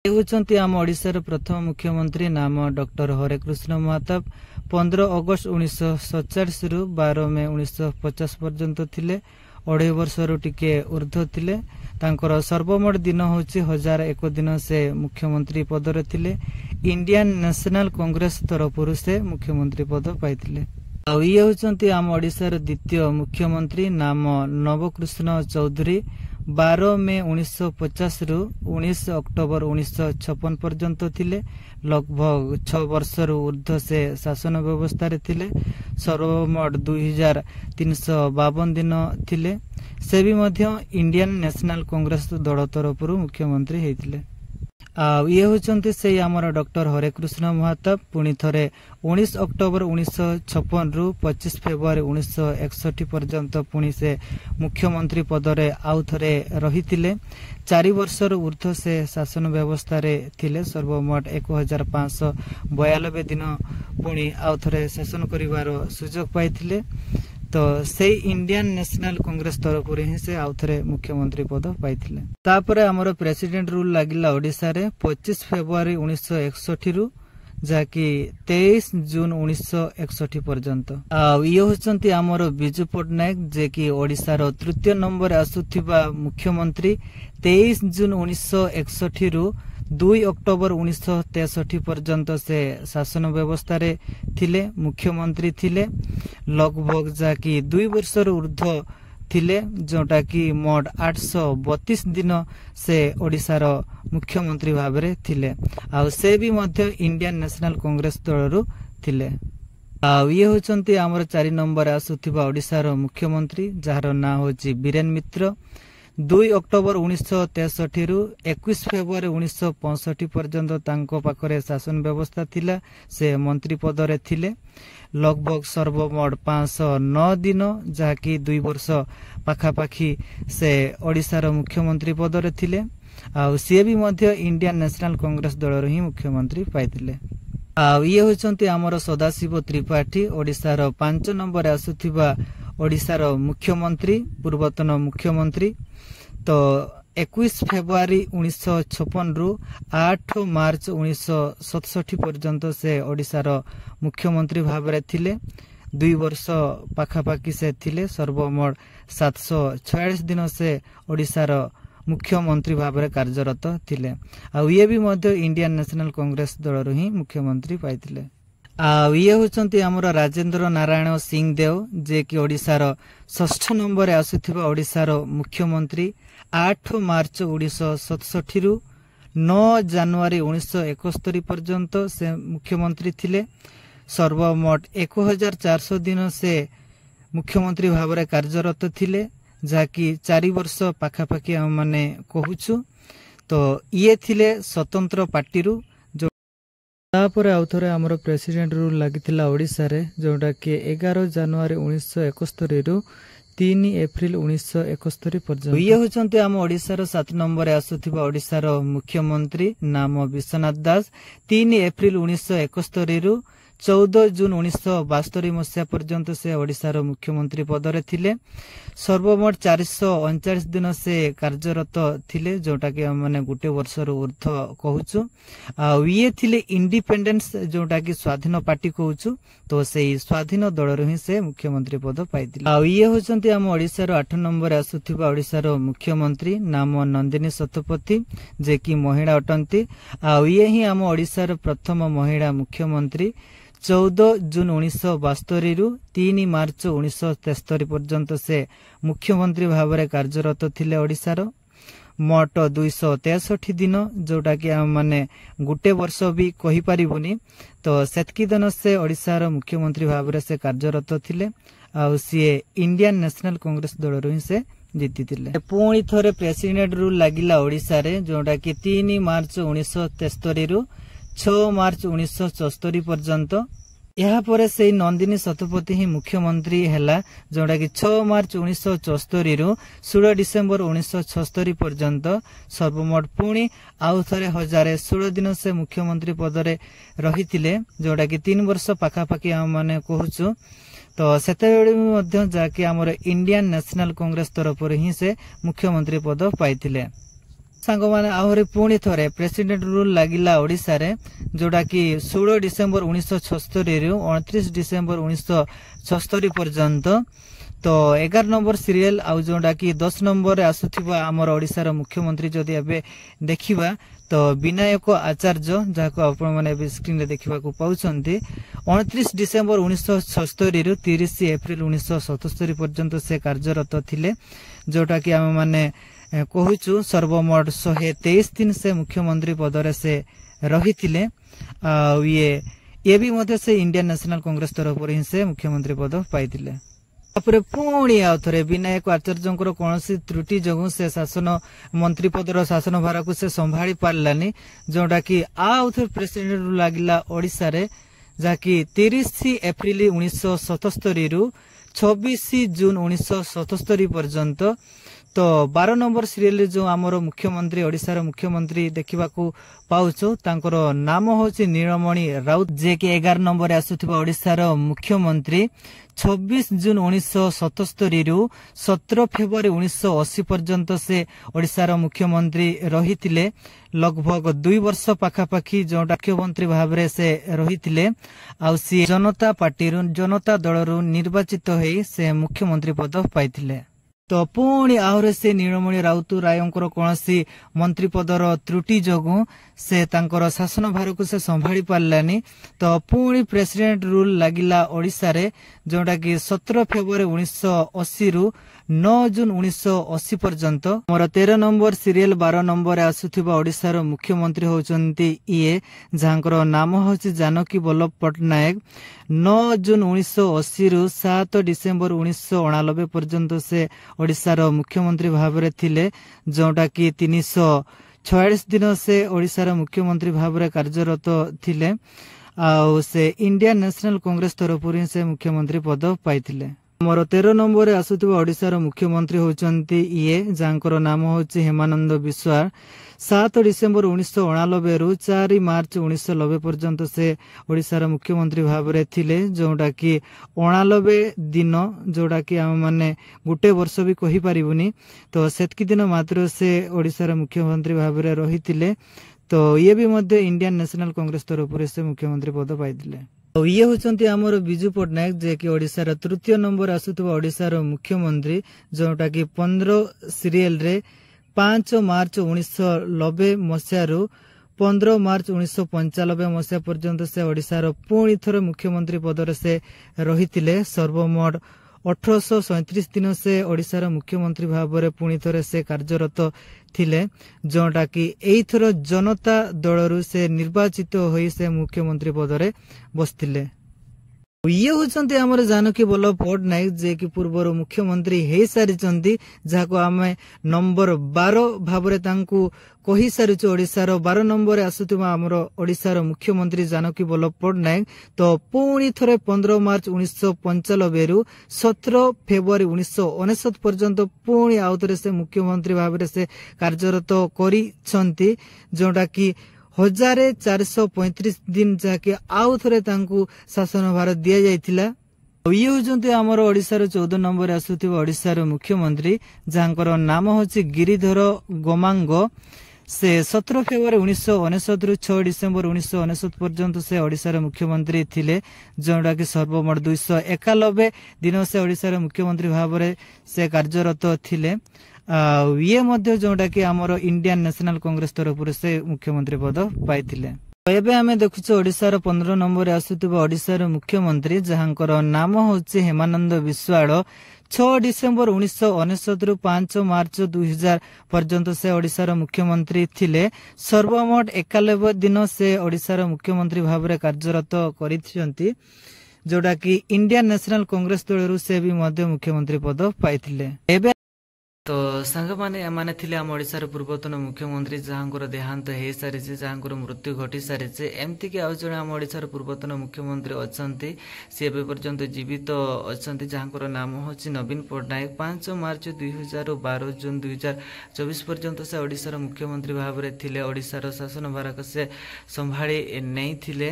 होती आम ओडिशार प्रथम मुख्यमंत्री नाम डॉक्टर हरेकृष्ण महाताब 15 अगस्त 1947 रु 12 मे 1950 पर्यंत थिले 2.5 वर्ष टिके ऊर्ध्व थिले। तांकर सर्वमोट दिन होची 1001 दिन से मुख्यमंत्री पद रे थिले। इंडियन नेशनल कांग्रेस तरफरु से मुख्यमंत्री पद पाइथिले। ये होचंती आम ओडिशार द्वितीय मुख्यमंत्री नाम नवकृष्ण चौधरी 12 मे 1950 रु 19 अक्टोबर 1956 पर्यंत थिले। लगभग 6 वर्ष ऊर्ध्व से शासन व्यवस्था रे थिले। सर्वमोट 2352 दिन थिले। से भी मध्य इंडियन नेशनल कांग्रेस दल तरफरु मुख्यमंत्री हेतिले। ये होचंती से आमर डॉक्टर हरेकृष्ण महाताब पुणी थरे 19 अक्टोबर 1956 रु 25 फेब्रुआरी 1961 पर्यंत पुणी से मुख्यमंत्री पद रे आउ थरे रहिथिले। 4 वर्ष ऊर्ध्व से शासन व्यवस्था रे थिले। सर्वमोट 1592 दिन पुणी आउ थरे शासन करिवार सुजोग पाइथिले। तो से इंडियन नेशनल कांग्रेस तरफ ही से आउ थे मुख्यमंत्री पद पाइथिले। तापरे हमर प्रेसिडेंट रूल लागिला ओडिसा रे 25 फेब्रुआरी 1961 रु जाकी 23 जून 1961 पर्यंत। ये होचंती हमर बिजू पटनायक जे कि ओडिसा रो तृतीय नंबर आसुथिबा मुख्यमंत्री। 23 जून 1961 रु 2 अक्टोबर 1963 पर्यंत से शासन व्यवस्था रे थिले, मुख्यमंत्री थिले। लगभग जाकी 2 वर्ष ऊर्ध्व थिले, जोटा कि मोट 832 दिन से ओडिसा रो मुख्यमंत्री भाव रे थिले। आ से भी मध्य इंडियन नेशनल कांग्रेस दल रु थिले। ये होचंती हमर 4 नंबर आसुथिबा ओडिसा रो मुख्यमंत्री जहार ना होची बीरेन मित्र। 2 अक्टोबर 1963 रु 21 फेब्रुआरी 1965 पर्यंत तांको पाखरे शासन व्यवस्था थिला। से मंत्री पद रे थिले। लगभग सर्वमोट 509 दिन जहाँकि 2 वर्ष पाखापाखी से ओडिसा रो मुख्यमंत्री पद रे थिले। आ सी भी मध्य इंडियन नेशनल कांग्रेस दल ही मुख्यमंत्री पाइथिले। ये होचंती हमर सदाशिव त्रिपाठी ओडिसा रो 5 नंबर आसुथिबा ओडिसा रो मुख्यमंत्री, पूर्वतन मुख्यमंत्री। तो 21 फेब्रुआरी 1956 रु 8 मार्च 1967 पर्यंत से ओडिसा रो मुख्यमंत्री भाव रे थिले। 2 वर्ष पाखापाखी से थिले। सर्वमोट 746 दिन से ओडिसा रो मुख्यमंत्री भाव रे कार्यरत थिले। आ ये भी मध्य इंडियन नेशनल कांग्रेस दल ही मुख्यमंत्री पाइथिले। ये होचंती हमर राजेंद्र नारायण सिंह देव जे कि ओडिसा रो 6ठ नंबर आसुथिबा ओडिसा रो मुख्यमंत्री। 8 मार्च 1967 रु 9 जनवरी 1971 पर्यंत से मुख्यमंत्री थिले। सर्वमोट 1400 दिन से मुख्यमंत्री भाव रे कार्यरत थिले, जाकी 4 वर्ष पाखापाखी हम माने कहूछु। तो ये थिले स्वतंत्र पार्टी रु। तापर आउ थरे हमर प्रेसिडेंट रूल लागिथिला ओडिसा रे, जोटा कि 11 जनवरी 1971 रु 3 एप्रिल 1971 पर्यंत। ये होचंती हम ओडिसा रो 7 नंबर आसुथिबा ओडिसा रो मुख्यमंत्री नाम विश्वनाथ दास। 3 एप्रिल 1971 रु 14 जून 1972 मसिया पर्यंत से ओडिसा रो मुख्यमंत्री पद रे थिले। सर्वमोट 439 दिन से कार्यरत थिले, जोटा कि हम माने गुटे वर्ष ऊर्ध्व कहूछु। ये थिले इंडिपेंडेंस, जोटा कि स्वाधीन पार्टी कहूछु। तो से स्वाधीन दल रो ही से मुख्यमंत्री पद पाइथिले। ये होचंती हम ओडिसा रो 8 नंबर आसुथिबा ओडिसा रो मुख्यमंत्री नाम नंदिनी शतपथी जे कि महिला अटंती। ये ही हम ओडिसा रो प्रथम महिला मुख्यमंत्री। 14 जून 1972 रु 3 मार्च 1973 पर्यंत से मुख्यमंत्री भाव रे कार्यरत थिले ओडिसा रो। मोट 263 दिन, जोटा कि हम माने गुटे वर्ष भी कहि परिबुनी। तो सेतकी दिन से ओडिसा रो मुख्यमंत्री भाव रे से कार्यरत थिले। आ सी इंडियन नेशनल कांग्रेस दल रो ही से जीतिथिले। पुणी थरे प्रेसिडेंट रूल लागिला ओडिसा रे, जोटा कि 3 मार्च 1973 रु 6 मार्च 1974 पर्यंत। यहाँ पर से नंदिनी शतपथी ही मुख्यमंत्री हैला, जोटा कि 6 मार्च 1974 रु 16 डिसेम्बर 1976 पर्यंत। सर्वमोट पुणी आउ थरे 1016 दिन से मुख्यमंत्री पद रे रहिथिले, जोटा कि 3 वर्ष पाखापाखी हम माने कहूछु। तो सेतेबेले मध्य जाके हमर इंडियन नेशनल कांग्रेस तरफ ही से मुख्यमंत्री पद पाइथिले। सांग माने आहरी पुणी थरे प्रेसिडेंट रूल लागिला ओडिसा रे जोड़ा कि 16 डिसेंबर 1976 रु 29 डिसेंबर 1976 पर्यंत तो 11 नंबर सीरियल आउ जोड़ा कि 10 नंबर रे आसुथिबा हमर ओडिसा रो मुख्यमंत्री जदि एबे देखिबा तो विनायक आचार्य जाको आपण माने स्क्रीन रे देखिबा को पाउछंती 29 डिसेंबर 1976 रु 30 एप्रिल 1977 पर्यंत से कार्यरत थिले जोटा कि हम माने कहूचु सर्वमोट 123 दिन से मुख्यमंत्री पद से रही थिले ये भी मध्य से इंडियन नेशनल कांग्रेस तरफ ही से मुख्यमंत्री पद पाइथिले तापर पुणी आउ थरे विनायक आचार्य कौन त्रुटि जगू से शासन मंत्री पदर शासन भार को से संभाली पार्लानी जोटा कि आउ थे प्रेसिडेंट लगिला ओडिसा रे जाकि 30 एप्रिल 1977 रु 26 जून 1977 पर्यंत तो 12 नंबर सीरियल जो आमर मुख्यमंत्री ओडिसा रो मुख्यमंत्री देखा पाउछो तांकर नाम होची नीलमणि राउत जे कि 11 नंबर आसुथिबा ओडिसा रो मुख्यमंत्री 26 जून 1977 रु 17 फेब्रुआरी 1980 पर्यंत से ओडिसा रो मुख्यमंत्री रहिथिले लगभग 2 वर्ष पाखापाखी जो मुख्यमंत्री भाव से रहिथिले आ सी जनता पार्टी जनता दल निर्वाचित होई से मुख्यमंत्री पद पाइथिले तो पुणी आहरे से नीलमणि राउत रायंकर कौनसी मंत्री पदर त्रुटि जगू से तांकर शासन भार को से संभाली पार्लानी तो पुणी प्रेसिडेंट रूल लागिला ओडिसा रे जोटा कि 17 फेब्रुआरी 1980 रु 9 जून 1980 पर्यंत मोर 13 नंबर सीरियल 12 नंबर आसुथिबा ओडिसा रो मुख्यमंत्री होचंती इए जांकर नाम होची जानकी वल्लभ पटनायक 9 जून 1980 रु 7 डिसेंबर 1989 पर्यंत से ओडिसा रो मुख्यमंत्री भाव रे थिले जोटा कि 346 दिन से ओडिसा रो मुख्यमंत्री भाव रे कार्यरत थिले आ से इंडियन नेशनल कांग्रेस तरफ से मुख्यमंत्री पद पाइथिले मोर 13 नंबर आसुथिबा ओडिसा रो मुख्यमंत्री होचंती इए जांकर नाम होची हेमानंद बिस्वाल 7 डिसेंबर 1989 रु 4 मार्च 1990 पर्यंत से ओडिसा रो मुख्यमंत्री भाव रे थिले जोटा कि 89 दिन जोटा कि हम माने गुटे वर्ष भी कहि परिबुनी तो सेतकी दिन मात्र से ओडिसा रो मुख्यमंत्री भाव रे रहिथिले तो ये भी मध्य इंडियन नेशनल कांग्रेस तरफ से मुख्यमंत्री पद पाइथिले तो ये होचंती हमर बिजू पटनायक जे कि ओडिसा रो तृतीय नंबर आसुथबा ओडिसा रो मुख्यमंत्री जोटा कि 15 सीरियल रे 5 मार्च 1990 मसिया रु 15 मार्च 1995 मसिया पर्यंत से ओडिसा रो पुणी थरे मुख्यमंत्री पद से रहिथिले सर्वमोट 1837 दिन से ओडिसा रो मुख्यमंत्री भाव रे पुणी थरे से कार्यरत थिले जोटा कि एई थरो जनता दलरु से निर्वाचित होई से मुख्यमंत्री पद रे बसथिले ये होचंती हमर जानकी वल्लभ पटनायक जे कि पूर्वर मुख्यमंत्री हे सारिचंती जाको आमे नंबर 12 भाबरे तांकू कहि सारिचो ओडिसा रो 12 नंबर आसुतिबा हमर ओडिसा रो मुख्यमंत्री जानकी वल्लभ पटनायक तो पुणी थरे 15 मार्च 1995 रु 17 फेब्रुआरी 1999 पर्यंत पुणी आउतरे से मुख्यमंत्री भाबरे से कार्यरत करिसंती जोटा कि 1435 दिन जाके आउ थरे तांकू शासन भार दिया जाइथिला ये होचंती हमर ओडिसा रो 14 नंबर आसुथिबा ओडिसा रो मुख्यमंत्री जांकर नाम होची गिरिधर गोमांग से 17 फेब्रुआरी 1999 रु 6 डिसेंबर 1999 पर्यंत से ओडिसा रो मुख्यमंत्री थिले जोटा कि सर्वमोट 291 दिन से ओडिसा रो मुख्यमंत्री भाव से कार्यरत थिले ये मध्य जोटा कि हमर इंडियन नेशनल कांग्रेस तरफ से मुख्यमंत्री पद पाइथिले एबे हमें देखुछो ओडिसा रो 15 नंबर आसुथिबा ओडिसा रो मुख्यमंत्री जहांकर नाम होची हेमानंद बिस्वाल 6 डिसेंबर 1999 रु 5 मार्च 2000 पर्यंत से ओडिसा रो मुख्यमंत्री थिले सर्वमोट 91 दिन से ओडिसा रो मुख्यमंत्री भाव रे कार्यरत करिथियंती जोटा कि इंडियन नेशनल कांग्रेस दलरु से भी मध्य मुख्यमंत्री पद पाइथिले एबे तो सांग माने थिले आम ओडिशार पूर्वतन मुख्यमंत्री जहांकर देहांत हो सारी जहांकर मृत्यु घटी सारी एमती कि आउ जड़े आम ओडिशार पूर्वतन मुख्यमंत्री अच्छा सी एबे पर्यंत जीवित अच्छा जहांकर नाम होची नवीन पटनायक 5 मार्च 2000 12 जून 2024 पर्यंत से ओडिशार मुख्यमंत्री भाव में थिले ओडिशार शासन भार से संभाली नहीं थिले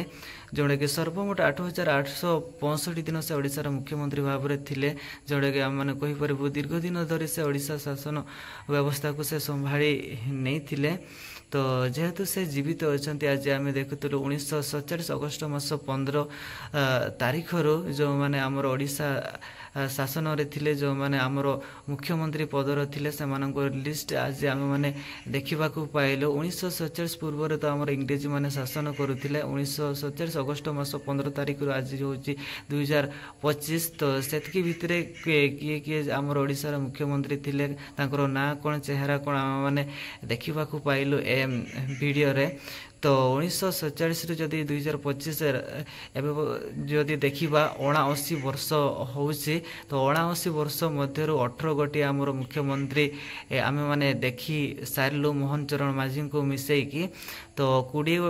जोड़े कि सर्वमोट 8865 दिन से ओडिशार मुख्यमंत्री भाव में थिले जोड़े कि आम मैंने कहीपर दीर्घ दिन धरी से ओडिशा शासन व्यवस्था को से संभाली नहीं थिले। तो जेहेतु से जीवित अच्छा आज आम देखुलु 1947 अगस्ट मास 15 तारीख रू जो मैंने आमर ओडिशा शासन रे थिले जो माने आमर मुख्यमंत्री पदर थिले से लिस्ट आज आम मैंने देखा पाइलु। 1947 पूर्व तो आमर इंग्रेजी माने शासन करुले। 1947 अगस्ट मास 15 तारीख रू आज हूँ 2025। तो से भितर किए किए आमर ओडिशार मुख्यमंत्री थिले तांकर ना कौन चेहरा कौन आम मैंने देखा पाइलु ए वीडियो रे। तो 1947 रू जदि 2025 जदि देखा 79 वर्ष होउछि तो 79 वर्ष मध्य 18 गोटी आमर मुख्यमंत्री आमे माने देखी सारिलु मोहन चरण माझी को मिसेकी। तो 20